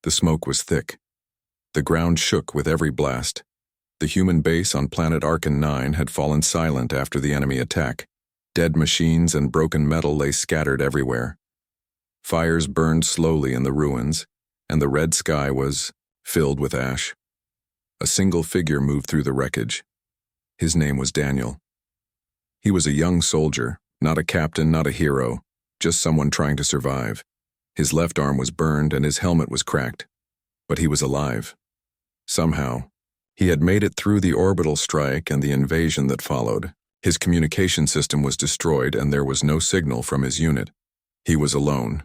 The smoke was thick. The ground shook with every blast. The human base on planet Archon 9 had fallen silent after the enemy attack. Dead machines and broken metal lay scattered everywhere. Fires burned slowly in the ruins, and the red sky was filled with ash. A single figure moved through the wreckage. His name was Daniel. He was a young soldier, not a captain, not a hero, just someone trying to survive. His left arm was burned and his helmet was cracked. But he was alive. Somehow, he had made it through the orbital strike and the invasion that followed. His communication system was destroyed and there was no signal from his unit. He was alone.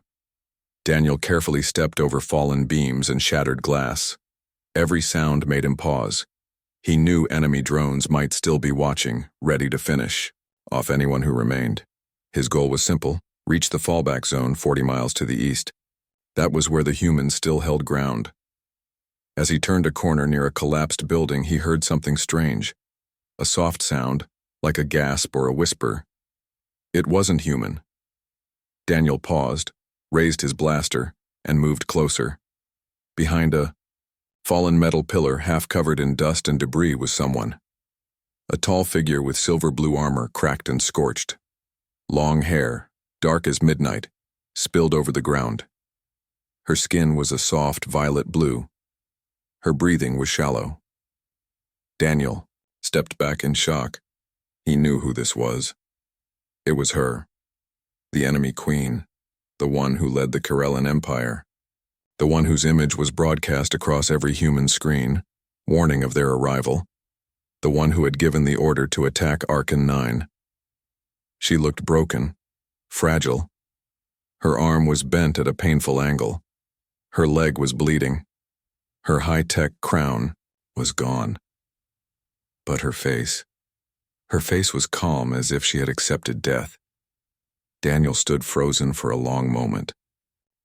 Daniel carefully stepped over fallen beams and shattered glass. Every sound made him pause. He knew enemy drones might still be watching, ready to finish off anyone who remained. His goal was simple: reach the fallback zone 40 miles to the east. That was where the humans still held ground. As he turned a corner near a collapsed building, he heard something strange. A soft sound, like a gasp or a whisper. It wasn't human. Daniel paused, raised his blaster, and moved closer. Behind a fallen metal pillar half covered in dust and debris was someone. A tall figure with silver-blue armor, cracked and scorched. Long hair, dark as midnight, spilled over the ground. Her skin was a soft violet blue. Her breathing was shallow. Daniel stepped back in shock. He knew who this was. It was her, the enemy queen, the one who led the Corellan Empire, the one whose image was broadcast across every human screen, warning of their arrival, the one who had given the order to attack Archon 9. She looked broken, fragile. Her arm was bent at a painful angle. Her leg was bleeding. Her high-tech crown was gone. But her face was calm, as if she had accepted death. Daniel stood frozen for a long moment.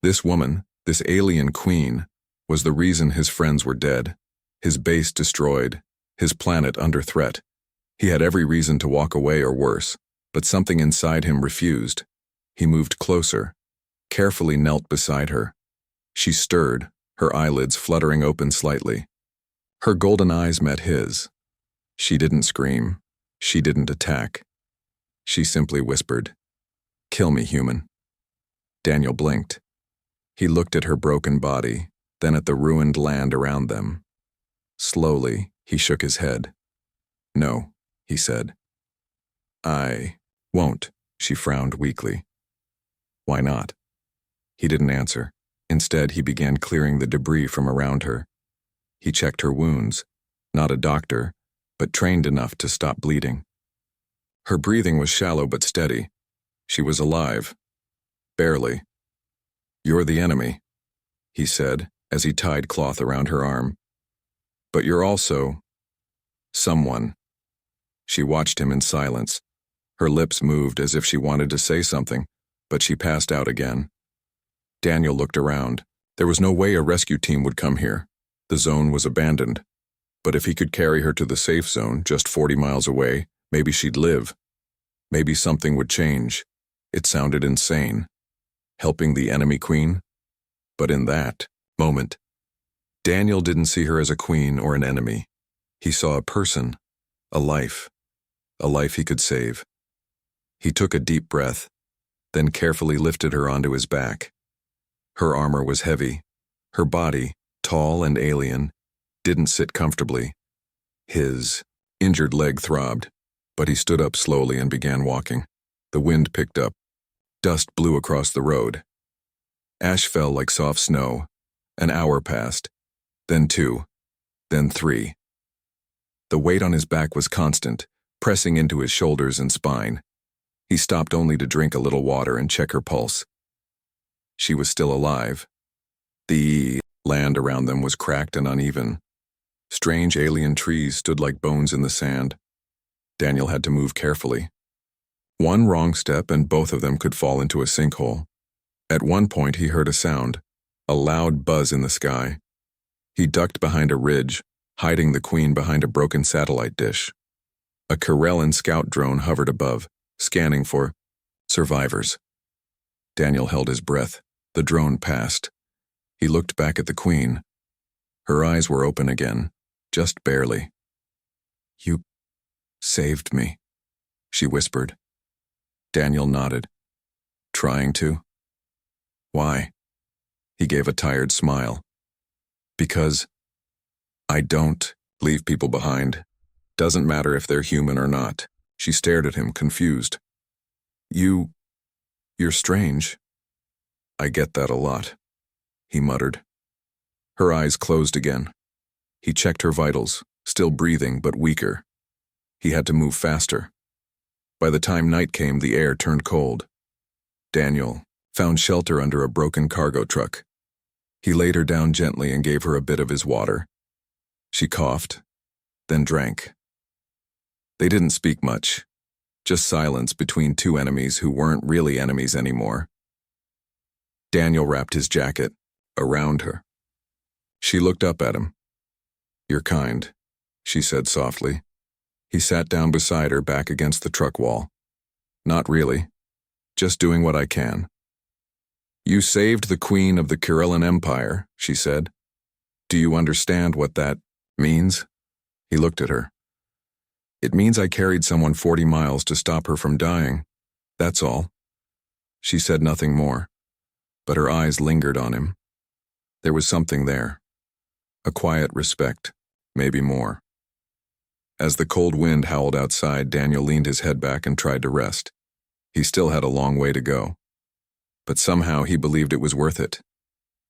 This woman, this alien queen, was the reason his friends were dead, his base destroyed, his planet under threat. He had every reason to walk away or worse, but something inside him refused. He moved closer, carefully knelt beside her. She stirred, her eyelids fluttering open slightly. Her golden eyes met his. She didn't scream. She didn't attack. She simply whispered, "Kill me, human." Daniel blinked. He looked at her broken body, then at the ruined land around them. Slowly, he shook his head. "No," he said. "I won't," she frowned weakly. "Why not?" He didn't answer. Instead, he began clearing the debris from around her. He checked her wounds, not a doctor, but trained enough to stop bleeding. Her breathing was shallow but steady. She was alive. Barely. "You're the enemy," he said, as he tied cloth around her arm. "But you're also someone." She watched him in silence. Her lips moved as if she wanted to say something, but she passed out again. Daniel looked around. There was no way a rescue team would come here. The zone was abandoned. But if he could carry her to the safe zone, just 40 miles away, maybe she'd live. Maybe something would change. It sounded insane. Helping the enemy queen? But in that moment, Daniel didn't see her as a queen or an enemy. He saw a person, a life he could save. He took a deep breath, then carefully lifted her onto his back. Her armor was heavy. Her body, tall and alien, didn't sit comfortably. His injured leg throbbed, but he stood up slowly and began walking. The wind picked up. Dust blew across the road. Ash fell like soft snow. An hour passed, then 2, then 3. The weight on his back was constant, pressing into his shoulders and spine. He stopped only to drink a little water and check her pulse. She was still alive. The land around them was cracked and uneven. Strange alien trees stood like bones in the sand. Daniel had to move carefully. One wrong step and both of them could fall into a sinkhole. At one point he heard a sound, a loud buzz in the sky. He ducked behind a ridge, hiding the queen behind a broken satellite dish. A Corellan scout drone hovered above, scanning for survivors. Daniel held his breath. The drone passed. He looked back at the queen. Her eyes were open again, just barely. "You saved me," she whispered. Daniel nodded. "Trying to?" "Why?" He gave a tired smile. "Because I don't leave people behind. Doesn't matter if they're human or not." She stared at him, confused. You're strange." "I get that a lot," he muttered. Her eyes closed again. He checked her vitals, still breathing but weaker. He had to move faster. By the time night came, the air turned cold. Daniel found shelter under a broken cargo truck. He laid her down gently and gave her a bit of his water. She coughed, then drank. They didn't speak much, just silence between two enemies who weren't really enemies anymore. Daniel wrapped his jacket around her. She looked up at him. "You're kind," she said softly. He sat down beside her, back against the truck wall. "Not really. Just doing what I can." "You saved the queen of the Kurillan Empire," she said. "Do you understand what that means?" He looked at her. "It means I carried someone 40 miles to stop her from dying. That's all." She said nothing more, but her eyes lingered on him. There was something there. A quiet respect, maybe more. As the cold wind howled outside, Daniel leaned his head back and tried to rest. He still had a long way to go. But somehow he believed it was worth it.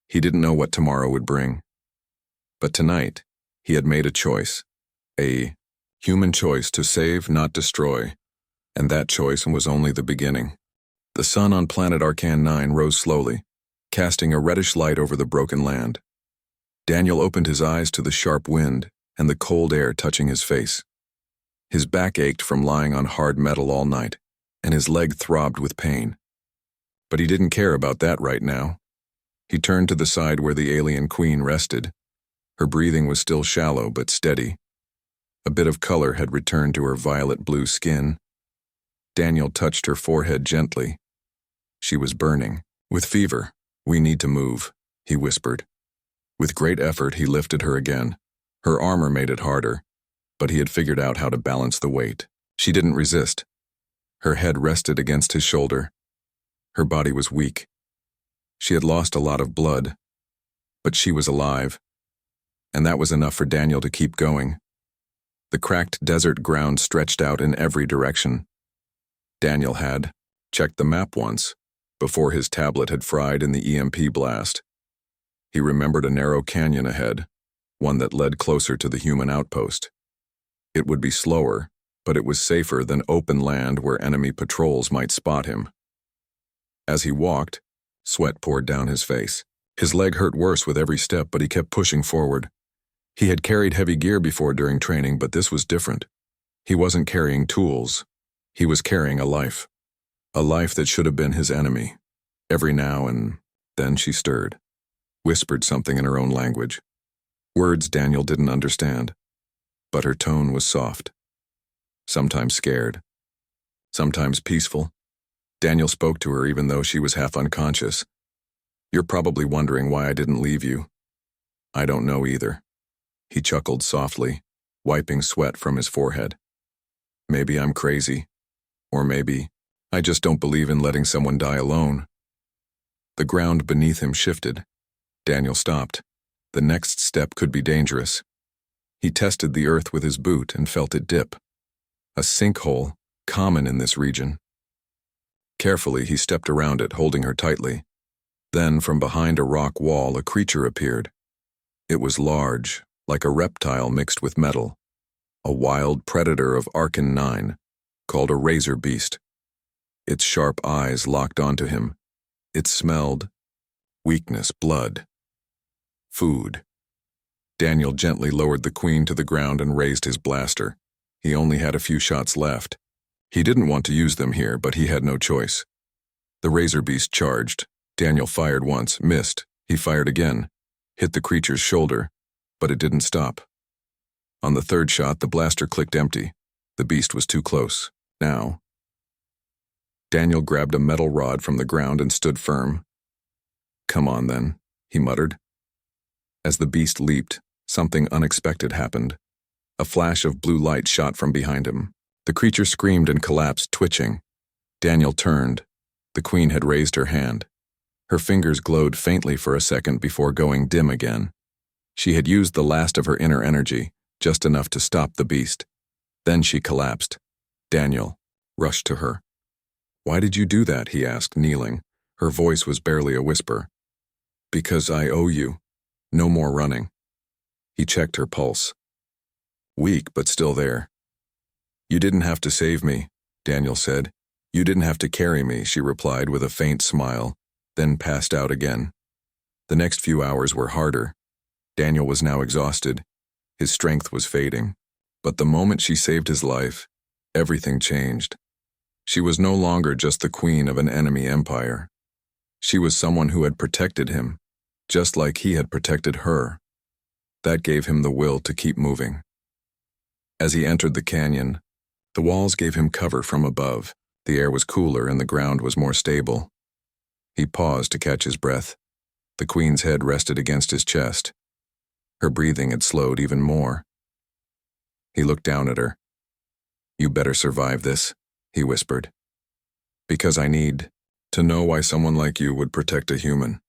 He didn't know what tomorrow would bring. But tonight, he had made a choice. A human choice to save, not destroy. And that choice was only the beginning. The sun on planet Arcan 9 rose slowly, casting a reddish light over the broken land. Daniel opened his eyes to the sharp wind and the cold air touching his face. His back ached from lying on hard metal all night, and his leg throbbed with pain. But he didn't care about that right now. He turned to the side where the alien queen rested. Her breathing was still shallow but steady. A bit of color had returned to her violet-blue skin. Daniel touched her forehead gently. She was burning. "With fever, we need to move," he whispered. With great effort, he lifted her again. Her armor made it harder, but he had figured out how to balance the weight. She didn't resist. Her head rested against his shoulder. Her body was weak. She had lost a lot of blood, but she was alive, and that was enough for Daniel to keep going. The cracked desert ground stretched out in every direction. Daniel had checked the map once, before his tablet had fried in the EMP blast. He remembered a narrow canyon ahead, one that led closer to the human outpost. It would be slower, but it was safer than open land where enemy patrols might spot him. As he walked, sweat poured down his face. His leg hurt worse with every step, but he kept pushing forward. He had carried heavy gear before during training, but this was different. He wasn't carrying tools. He was carrying a life. A life that should have been his enemy. Every now and then she stirred, whispered something in her own language. Words Daniel didn't understand, but her tone was soft. Sometimes scared, sometimes peaceful. Daniel spoke to her even though she was half unconscious. "You're probably wondering why I didn't leave you. I don't know either." He chuckled softly, wiping sweat from his forehead. "Maybe I'm crazy, or maybe I just don't believe in letting someone die alone." The ground beneath him shifted. Daniel stopped. The next step could be dangerous. He tested the earth with his boot and felt it dip. A sinkhole, common in this region. Carefully, he stepped around it, holding her tightly. Then, from behind a rock wall, a creature appeared. It was large, like a reptile mixed with metal. A wild predator of Arcan 9, called a razor beast. Its sharp eyes locked onto him. It smelled weakness, blood, food. Daniel gently lowered the queen to the ground and raised his blaster. He only had a few shots left. He didn't want to use them here, but he had no choice. The razor beast charged. Daniel fired once, missed. He fired again, hit the creature's shoulder, but it didn't stop. On the third shot, the blaster clicked empty. The beast was too close. Now. Daniel grabbed a metal rod from the ground and stood firm. "Come on, then," he muttered. As the beast leaped, something unexpected happened. A flash of blue light shot from behind him. The creature screamed and collapsed, twitching. Daniel turned. The queen had raised her hand. Her fingers glowed faintly for a second before going dim again. She had used the last of her inner energy, just enough to stop the beast. Then she collapsed. Daniel rushed to her. "Why did you do that?" he asked, kneeling. Her voice was barely a whisper. "Because I owe you. No more running." He checked her pulse. Weak, but still there. "You didn't have to save me," Daniel said. "You didn't have to carry me," she replied with a faint smile, then passed out again. The next few hours were harder. Daniel was now exhausted. His strength was fading. But the moment she saved his life, everything changed. She was no longer just the queen of an enemy empire. She was someone who had protected him, just like he had protected her. That gave him the will to keep moving. As he entered the canyon, the walls gave him cover from above. The air was cooler and the ground was more stable. He paused to catch his breath. The queen's head rested against his chest. Her breathing had slowed even more. He looked down at her. "You better survive this," he whispered. "Because I need to know why someone like you would protect a human."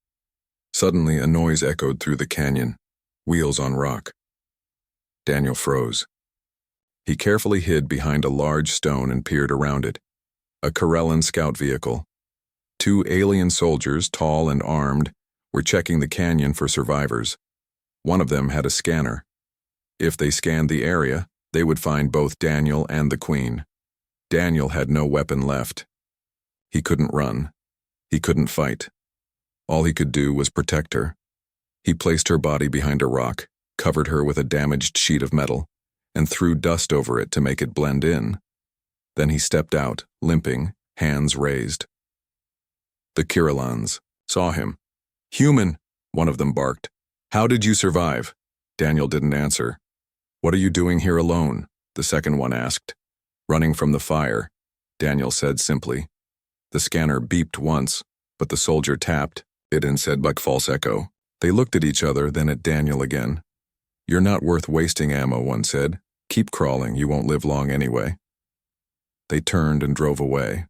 Suddenly, a noise echoed through the canyon. Wheels on rock. Daniel froze. He carefully hid behind a large stone and peered around it. A Corellan scout vehicle. 2 alien soldiers, tall and armed, were checking the canyon for survivors. One of them had a scanner. If they scanned the area, they would find both Daniel and the queen. Daniel had no weapon left. He couldn't run. He couldn't fight. All he could do was protect her. He placed her body behind a rock, covered her with a damaged sheet of metal, and threw dust over it to make it blend in. Then he stepped out, limping, hands raised. The Kirillans saw him. "Human," one of them barked. "How did you survive?" Daniel didn't answer. "What are you doing here alone?" the second one asked. "Running from the fire," Daniel said simply. The scanner beeped once, but the soldier tapped it and said like false echo. They looked at each other, then at Daniel again. "You're not worth wasting ammo," one said. "Keep crawling, you won't live long anyway." They turned and drove away.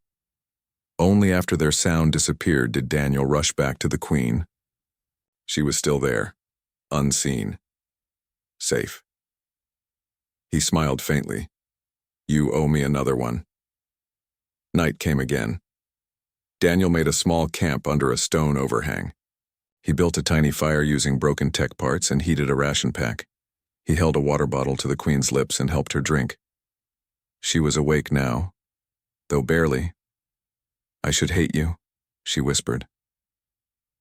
Only after their sound disappeared did Daniel rush back to the queen. She was still there, unseen, safe. He smiled faintly. "You owe me another one." Night came again. Daniel made a small camp under a stone overhang. He built a tiny fire using broken tech parts and heated a ration pack. He held a water bottle to the queen's lips and helped her drink. She was awake now, though barely. "I should hate you," she whispered.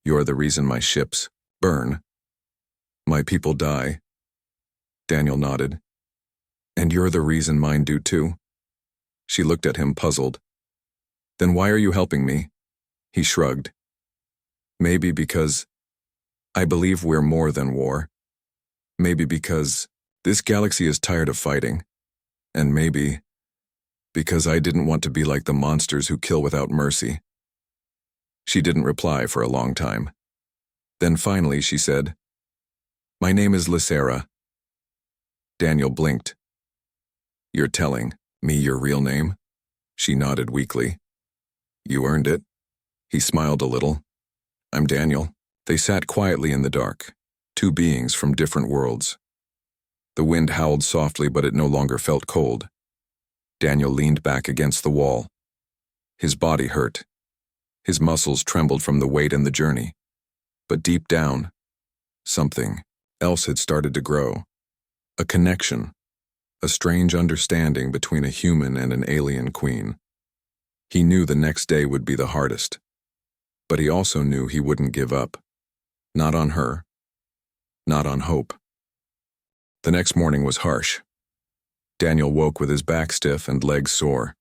"You're the reason my ships burn. My people die." Daniel nodded. "And you're the reason mine do too." She looked at him, puzzled. "Then why are you helping me?" He shrugged. "Maybe because I believe we're more than war. Maybe because this galaxy is tired of fighting. And maybe because I didn't want to be like the monsters who kill without mercy." She didn't reply for a long time. Then finally she said, "My name is Lysera." Daniel blinked. "You're telling me your real name?" She nodded weakly. "You earned it." He smiled a little. "I'm Daniel." They sat quietly in the dark, 2 beings from different worlds. The wind howled softly, but it no longer felt cold. Daniel leaned back against the wall. His body hurt. His muscles trembled from the weight and the journey. But deep down, something else had started to grow. A connection, a strange understanding between a human and an alien queen. He knew the next day would be the hardest. But he also knew he wouldn't give up. Not on her. Not on hope. The next morning was harsh. Daniel woke with his back stiff and legs sore.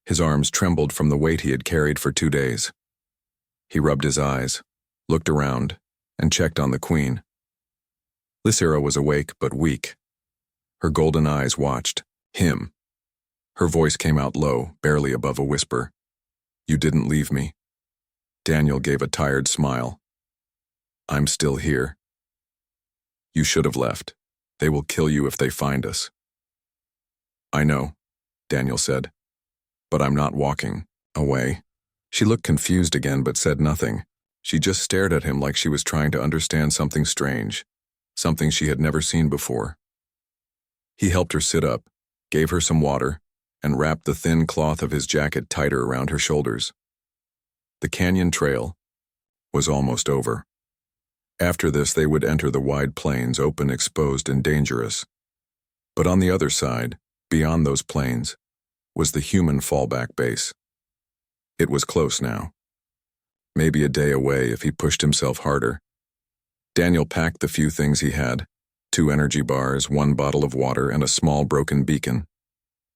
His arms trembled from the weight he had carried for 2 days. He rubbed his eyes, looked around, and checked on the queen. Lysera was awake but weak. Her golden eyes watched him. Her voice came out low, barely above a whisper. "You didn't leave me." Daniel gave a tired smile. I'm still here. You should have left. They will kill you if they find us. I know, Daniel said, but I'm not walking away. She looked confused again but said nothing. She just stared at him like she was trying to understand something strange, something she had never seen before. He helped her sit up, gave her some water, and wrapped the thin cloth of his jacket tighter around her shoulders. The canyon trail was almost over. After this, they would enter the wide plains, open, exposed, and dangerous. But on the other side, beyond those plains, was the human fallback base. It was close now. Maybe a day away if he pushed himself harder. Daniel packed the few things he had, 2 energy bars, 1 bottle of water, and a small broken beacon.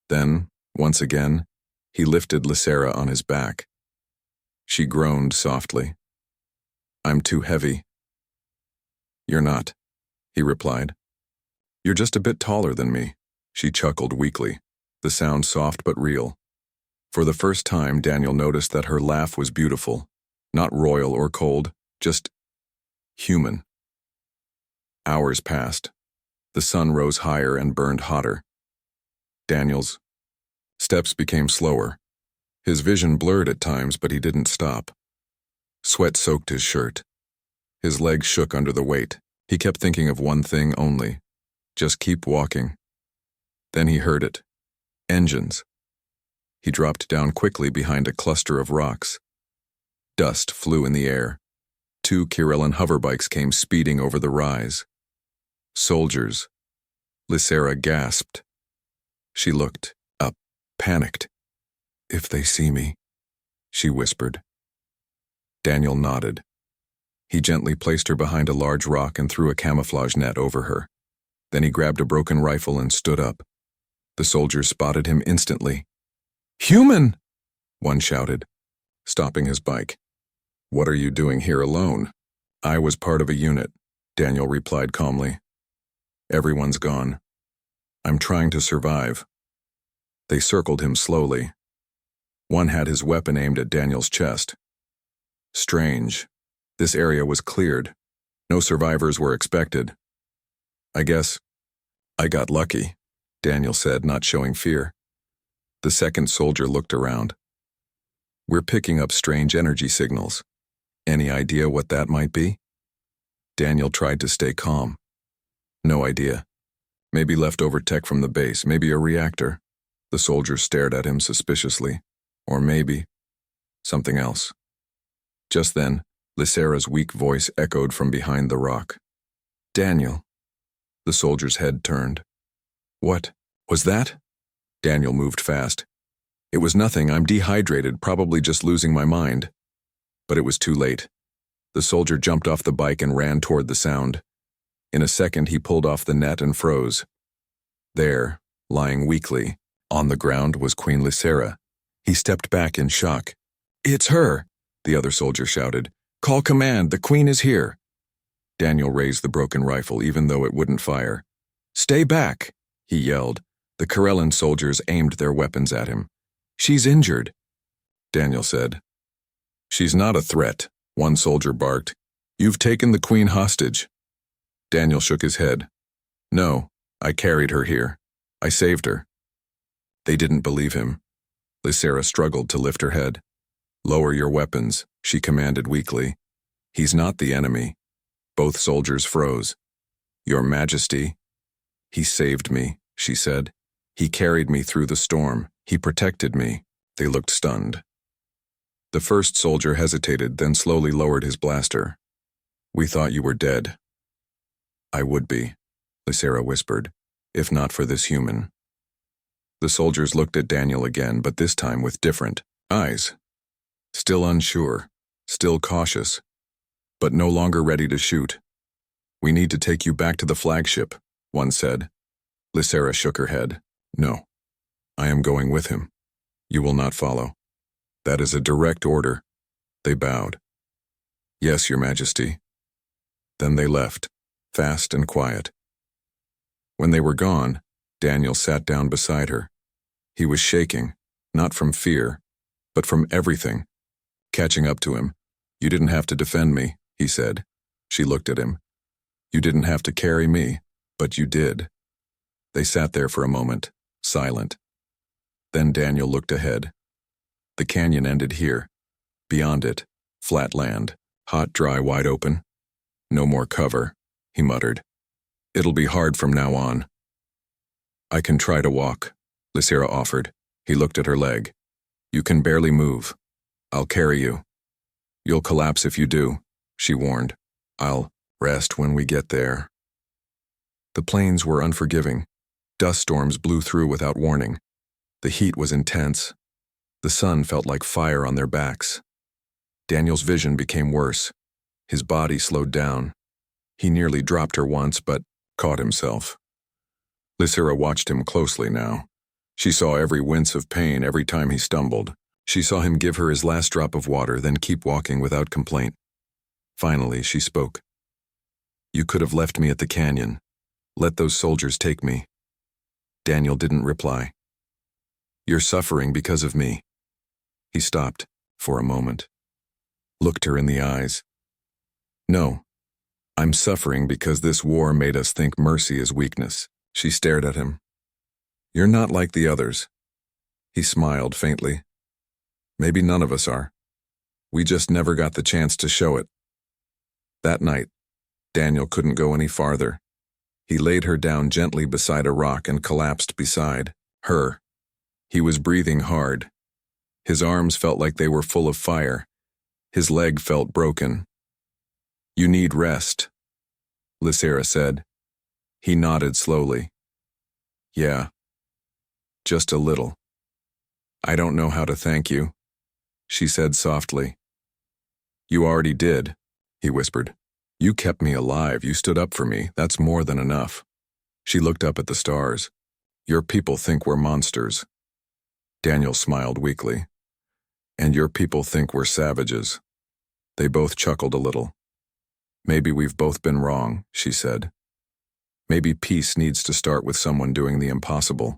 Then, once again, he lifted Lysera on his back. She groaned softly. I'm too heavy. You're not, he replied. You're just a bit taller than me. She chuckled weakly, the sound soft but real. For the first time, Daniel noticed that her laugh was beautiful, not royal or cold, just human. Hours passed. The sun rose higher and burned hotter. Daniel's steps became slower. His vision blurred at times, but he didn't stop. Sweat soaked his shirt. His legs shook under the weight. He kept thinking of one thing only. Just keep walking. Then he heard it. Engines. He dropped down quickly behind a cluster of rocks. Dust flew in the air. 2 Kirellan hoverbikes came speeding over the rise. Soldiers. Lysera gasped. She looked up, panicked. If they see me, she whispered. Daniel nodded. He gently placed her behind a large rock and threw a camouflage net over her. Then he grabbed a broken rifle and stood up. The soldiers spotted him instantly. Human! One shouted, stopping his bike. What are you doing here alone? I was part of a unit, Daniel replied calmly. Everyone's gone. I'm trying to survive. They circled him slowly. One had his weapon aimed at Daniel's chest. Strange. This area was cleared. No survivors were expected. I guess I got lucky, Daniel said, not showing fear. The second soldier looked around. We're picking up strange energy signals. Any idea what that might be? Daniel tried to stay calm. No idea. Maybe leftover tech from the base, maybe a reactor. The soldiers stared at him suspiciously. Or maybe something else. Just then, Lysera's weak voice echoed from behind the rock. Daniel. The soldier's head turned. What was that? Daniel moved fast. It was nothing. I'm dehydrated, probably just losing my mind. But it was too late. The soldier jumped off the bike and ran toward the sound. In a second, he pulled off the net and froze. There, lying weakly, on the ground was Queen Lysera. He stepped back in shock. It's her, the other soldier shouted. Call command, the queen is here. Daniel raised the broken rifle, even though it wouldn't fire. Stay back, he yelled. The Kirellan soldiers aimed their weapons at him. She's injured, Daniel said. She's not a threat, one soldier barked. You've taken the queen hostage. Daniel shook his head. No, I carried her here. I saved her. They didn't believe him. Lysera struggled to lift her head. Lower your weapons, she commanded weakly. He's not the enemy. Both soldiers froze. Your Majesty. He saved me, she said. He carried me through the storm. He protected me. They looked stunned. The first soldier hesitated, then slowly lowered his blaster. We thought you were dead. I would be, Lysera whispered, if not for this human. The soldiers looked at Daniel again, but this time with different eyes. Still unsure, still cautious, but no longer ready to shoot. We need to take you back to the flagship, one said. Lysera shook her head. No, I am going with him. You will not follow. That is a direct order. They bowed. Yes, Your Majesty. Then they left, fast and quiet. When they were gone, Daniel sat down beside her. He was shaking, not from fear, but from everything. Catching up to him. You didn't have to defend me, he said. She looked at him. You didn't have to carry me, but you did. They sat there for a moment, silent. Then Daniel looked ahead. The canyon ended here. Beyond it, flat land, hot, dry, wide open. No more cover, he muttered. It'll be hard from now on. I can try to walk, Lysera offered. He looked at her leg. You can barely move. I'll carry you. You'll collapse if you do, she warned. I'll rest when we get there. The plains were unforgiving. Dust storms blew through without warning. The heat was intense. The sun felt like fire on their backs. Daniel's vision became worse. His body slowed down. He nearly dropped her once, but caught himself. Lysera watched him closely now. She saw every wince of pain every time he stumbled. She saw him give her his last drop of water, then keep walking without complaint. Finally, she spoke. You could have left me at the canyon. Let those soldiers take me. Daniel didn't reply. You're suffering because of me. He stopped for a moment, looked her in the eyes. No, I'm suffering because this war made us think mercy is weakness. She stared at him. You're not like the others. He smiled faintly. Maybe none of us are. We just never got the chance to show it. That night, Daniel couldn't go any farther. He laid her down gently beside a rock and collapsed beside her. He was breathing hard. His arms felt like they were full of fire. His leg felt broken. You need rest, Lysera said. He nodded slowly. Yeah, just a little. I don't know how to thank you, she said softly. You already did, he whispered. You kept me alive, you stood up for me, that's more than enough. She looked up at the stars. Your people think we're monsters. Daniel smiled weakly. And your people think we're savages. They both chuckled a little. Maybe we've both been wrong, she said. Maybe peace needs to start with someone doing the impossible.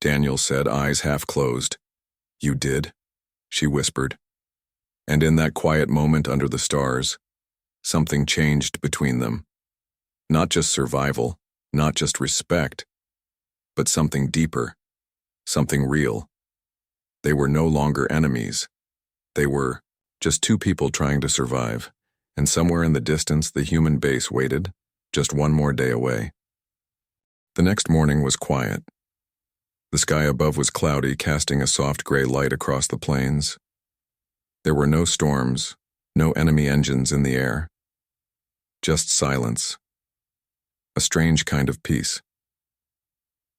Daniel said, eyes half closed. You did? She whispered. And in that quiet moment under the stars, something changed between them. Not just survival, not just respect, but something deeper, something real. They were no longer enemies. They were just two people trying to survive, and somewhere in the distance the human base waited, just one more day away. The next morning was quiet. The sky above was cloudy, casting a soft gray light across the plains. There were no storms, no enemy engines in the air. Just silence. A strange kind of peace.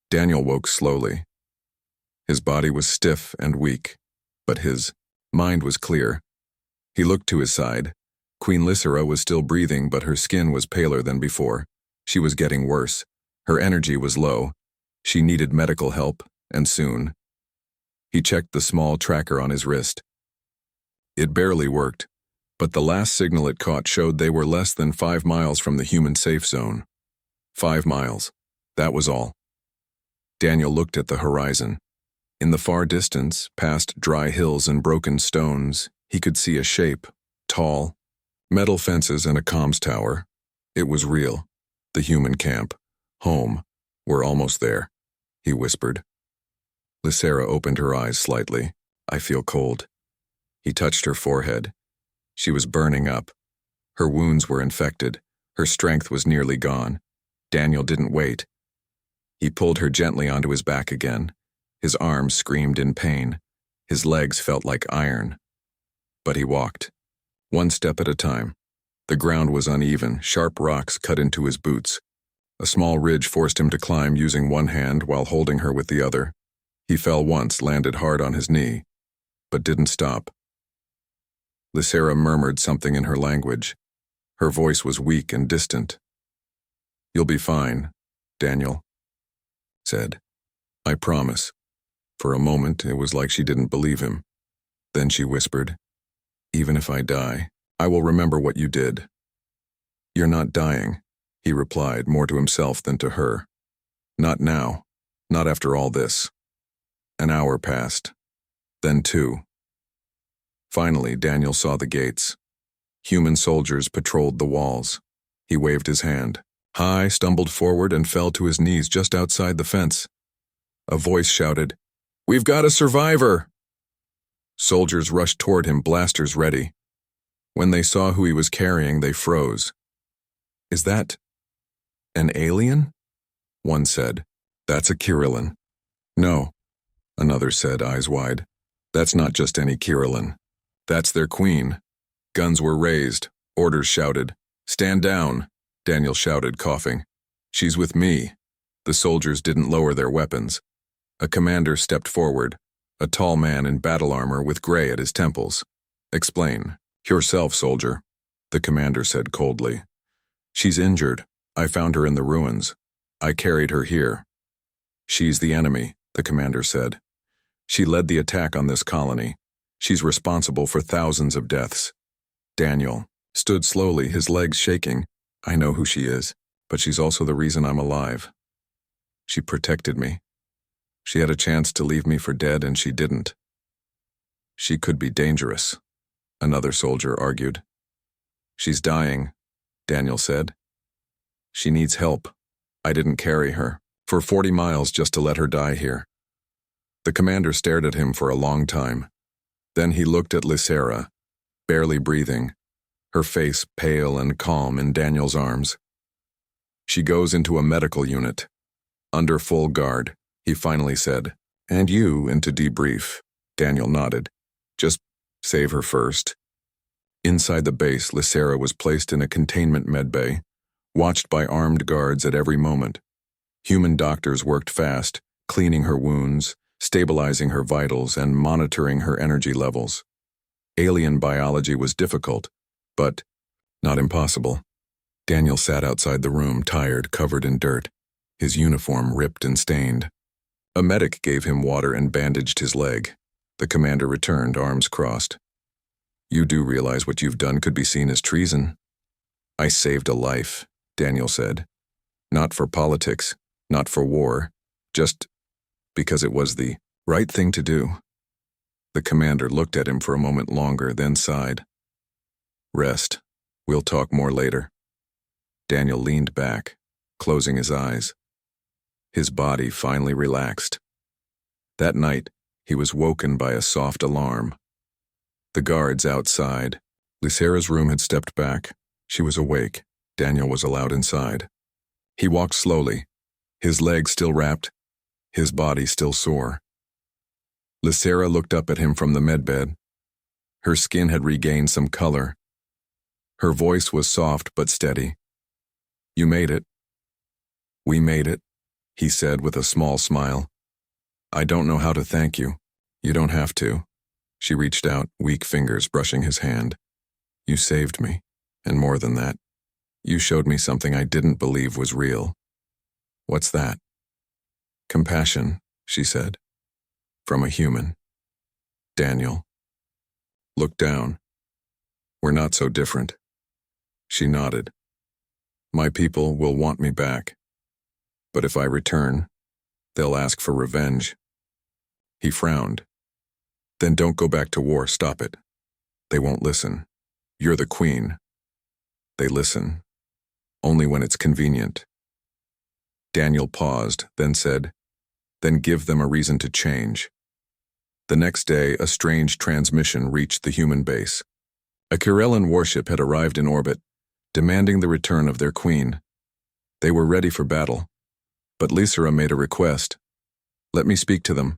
Daniel woke slowly. His body was stiff and weak, but his mind was clear. He looked to his side. Queen Lysera was still breathing, but her skin was paler than before. She was getting worse. Her energy was low. She needed medical help, and soon. He checked the small tracker on his wrist. It barely worked, but the last signal it caught showed they were less than 5 miles from the human safe zone. 5 miles. That was all. Daniel looked at the horizon. In the far distance, past dry hills and broken stones, he could see a shape, tall, metal fences and a comms tower. It was real. The human camp. Home. We're almost there, he whispered. Lysera opened her eyes slightly. I feel cold. He touched her forehead. She was burning up. Her wounds were infected. Her strength was nearly gone. Daniel didn't wait. He pulled her gently onto his back again. His arms screamed in pain. His legs felt like iron. But he walked, one step at a time. The ground was uneven, sharp rocks cut into his boots. A small ridge forced him to climb using one hand while holding her with the other. He fell once, landed hard on his knee, but didn't stop. Lysera murmured something in her language. Her voice was weak and distant. You'll be fine, Daniel said. I promise. For a moment, it was like she didn't believe him. Then she whispered, even if I die, I will remember what you did. You're not dying, he replied, more to himself than to her. Not now. Not after all this. An hour passed. Then 2. Finally, Daniel saw the gates. Human soldiers patrolled the walls. He waved his hand. High stumbled forward and fell to his knees just outside the fence. A voice shouted, "We've got a survivor!" Soldiers rushed toward him, blasters ready. When they saw who he was carrying, they froze. "Is that an alien?" one said. "That's a Kirillin." "No," another said, eyes wide. "That's not just any Kirillin. That's their queen." Guns were raised. Orders shouted. "Stand down," Daniel shouted, coughing. "She's with me." The soldiers didn't lower their weapons. A commander stepped forward, a tall man in battle armor with gray at his temples. "Explain. Yourself, soldier," the commander said coldly. "She's injured. I found her in the ruins. I carried her here." "She's the enemy," the commander said. "She led the attack on this colony. She's responsible for thousands of deaths." Daniel stood slowly, his legs shaking. "I know who she is, but she's also the reason I'm alive. She protected me. She had a chance to leave me for dead, and she didn't." "She could be dangerous," another soldier argued. "She's dying," Daniel said. "She needs help. I didn't carry her for 40 miles just to let her die here." The commander stared at him for a long time. Then he looked at Lysera, barely breathing, her face pale and calm in Daniel's arms. "She goes into a medical unit. Under full guard," he finally said. "And you into debrief." Daniel nodded. "Just save her first." Inside the base, Lysera was placed in a containment medbay, watched by armed guards at every moment. Human doctors worked fast, cleaning her wounds, stabilizing her vitals, and monitoring her energy levels. Alien biology was difficult, but not impossible. Daniel sat outside the room, tired, covered in dirt, his uniform ripped and stained. A medic gave him water and bandaged his leg. The commander returned, arms crossed. "You do realize what you've done could be seen as treason?" "I saved a life," Daniel said. "Not for politics, not for war, just because it was the right thing to do." The commander looked at him for a moment longer, then sighed. "Rest. We'll talk more later." Daniel leaned back, closing his eyes. His body finally relaxed. That night, he was woken by a soft alarm. The guards outside. Lysera's room had stepped back. She was awake. Daniel was allowed inside. He walked slowly, his legs still wrapped, his body still sore. Lysera looked up at him from the medbed. Her skin had regained some color. Her voice was soft but steady. "You made it." "We made it," he said with a small smile. "I don't know how to thank you." "You don't have to." She reached out, weak fingers brushing his hand. "You saved me, and more than that, you showed me something I didn't believe was real." "What's that?" "Compassion," she said. "From a human." Daniel looked down. "We're not so different." She nodded. "My people will want me back. But if I return, they'll ask for revenge." He frowned. "Then don't go back to war, stop it. They won't listen. You're the queen. They listen. Only when it's convenient." Daniel paused, then said, "Then give them a reason to change." The next day, a strange transmission reached the human base. A Kirillin warship had arrived in orbit, demanding the return of their queen. They were ready for battle, but Lysera made a request. "Let me speak to them,"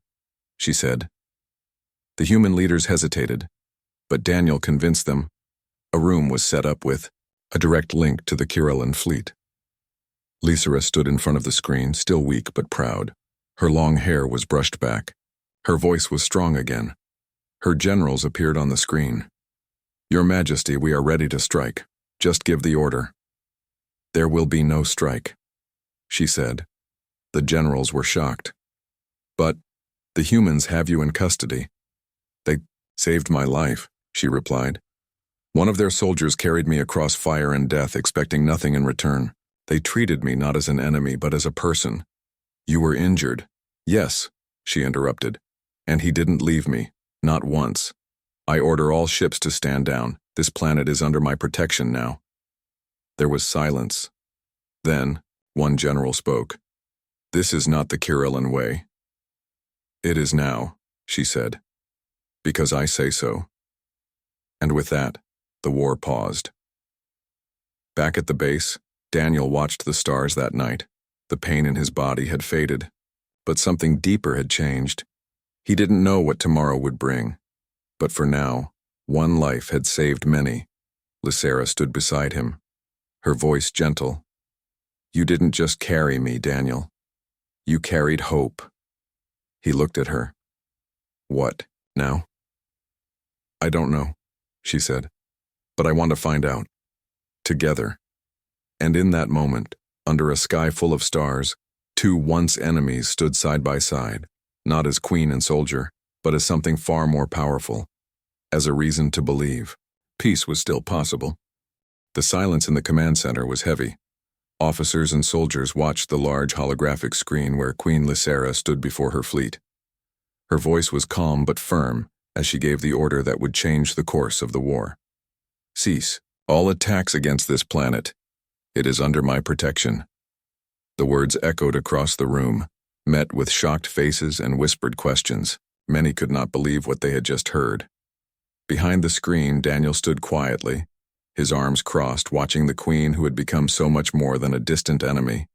she said. The human leaders hesitated, but Daniel convinced them. A room was set up with a direct link to the Kirillin fleet. Lysera stood in front of the screen, still weak but proud. Her long hair was brushed back. Her voice was strong again. Her generals appeared on the screen. "Your Majesty, we are ready to strike. Just give the order." "There will be no strike," she said. The generals were shocked. "But the humans have you in custody." "They saved my life," she replied. "One of their soldiers carried me across fire and death, expecting nothing in return. They treated me not as an enemy, but as a person." "You were injured." "Yes," she interrupted. "And he didn't leave me, not once. I order all ships to stand down. This planet is under my protection now." There was silence. Then, one general spoke. "This is not the Kirillin way." "It is now," she said, "because I say so." And with that, the war paused. Back at the base, Daniel watched the stars that night. The pain in his body had faded, but something deeper had changed. He didn't know what tomorrow would bring, but for now, one life had saved many. Lysera stood beside him, her voice gentle. "You didn't just carry me, Daniel. You carried hope." He looked at her. "What, now?" "I don't know," she said, "but I want to find out. Together." And in that moment, under a sky full of stars, two once enemies stood side by side, not as queen and soldier, but as something far more powerful, as a reason to believe peace was still possible. The silence in the command center was heavy. Officers and soldiers watched the large holographic screen where Queen Lysera stood before her fleet. Her voice was calm but firm as she gave the order that would change the course of the war. "Cease all attacks against this planet. It is under my protection." The words echoed across the room, met with shocked faces and whispered questions. Many could not believe what they had just heard. Behind the screen, Daniel stood quietly, his arms crossed, watching the queen who had become so much more than a distant enemy.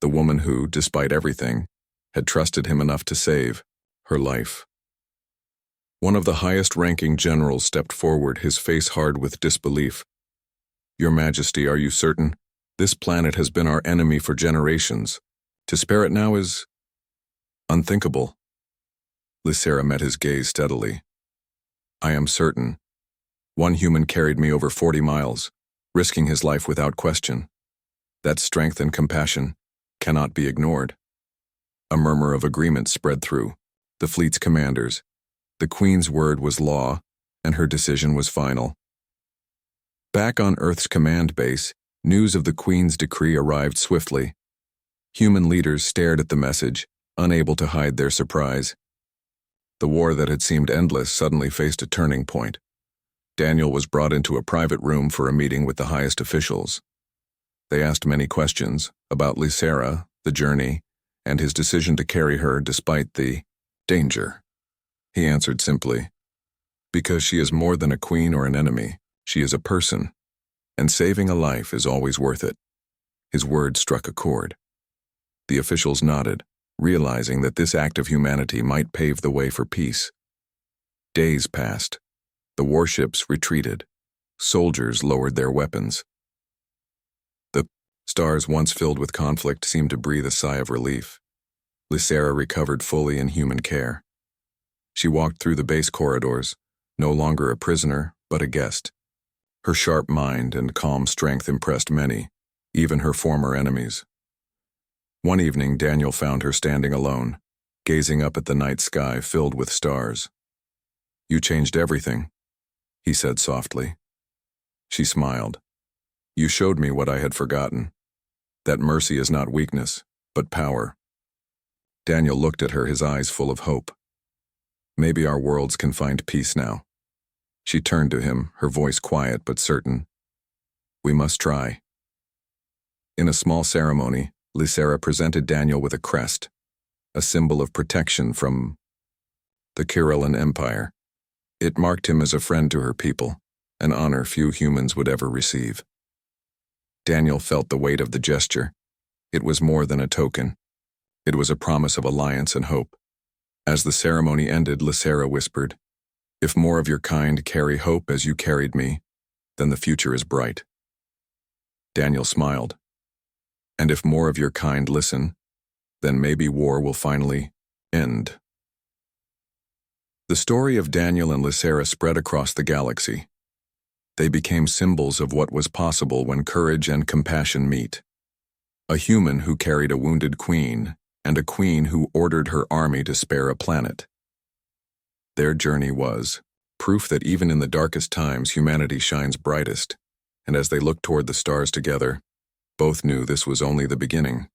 The woman who, despite everything, had trusted him enough to save her life. One of the highest-ranking generals stepped forward, his face hard with disbelief. "Your Majesty, are you certain? This planet has been our enemy for generations. To spare it now is unthinkable." Lysera met his gaze steadily. "I am certain. One human carried me over 40 miles, risking his life without question. That strength and compassion cannot be ignored." A murmur of agreement spread through the fleet's commanders. The Queen's word was law, and her decision was final. Back on Earth's command base, news of the Queen's decree arrived swiftly. Human leaders stared at the message, unable to hide their surprise. The war that had seemed endless suddenly faced a turning point. Daniel was brought into a private room for a meeting with the highest officials. They asked many questions about Lysera, the journey, and his decision to carry her despite the danger. He answered simply, "Because she is more than a queen or an enemy, she is a person, and saving a life is always worth it." His words struck a chord. The officials nodded, realizing that this act of humanity might pave the way for peace. Days passed. The warships retreated. Soldiers lowered their weapons. The stars, once filled with conflict, seemed to breathe a sigh of relief. Lysera recovered fully in human care. She walked through the base corridors, no longer a prisoner, but a guest. Her sharp mind and calm strength impressed many, even her former enemies. One evening, Daniel found her standing alone, gazing up at the night sky filled with stars. "You changed everything," he said softly. She smiled. "You showed me what I had forgotten, that mercy is not weakness, but power." Daniel looked at her, his eyes full of hope. "Maybe our worlds can find peace now." She turned to him, her voice quiet but certain. "We must try." In a small ceremony, Lysera presented Daniel with a crest, a symbol of protection from the Kirillin Empire. It marked him as a friend to her people, an honor few humans would ever receive. Daniel felt the weight of the gesture. It was more than a token. It was a promise of alliance and hope. As the ceremony ended, Lysera whispered, "If more of your kind carry hope as you carried me, then the future is bright." Daniel smiled. "And if more of your kind listen, then maybe war will finally end." The story of Daniel and Lysera spread across the galaxy. They became symbols of what was possible when courage and compassion meet. A human who carried a wounded queen, and a queen who ordered her army to spare a planet. Their journey was proof that even in the darkest times humanity shines brightest, and as they looked toward the stars together, both knew this was only the beginning.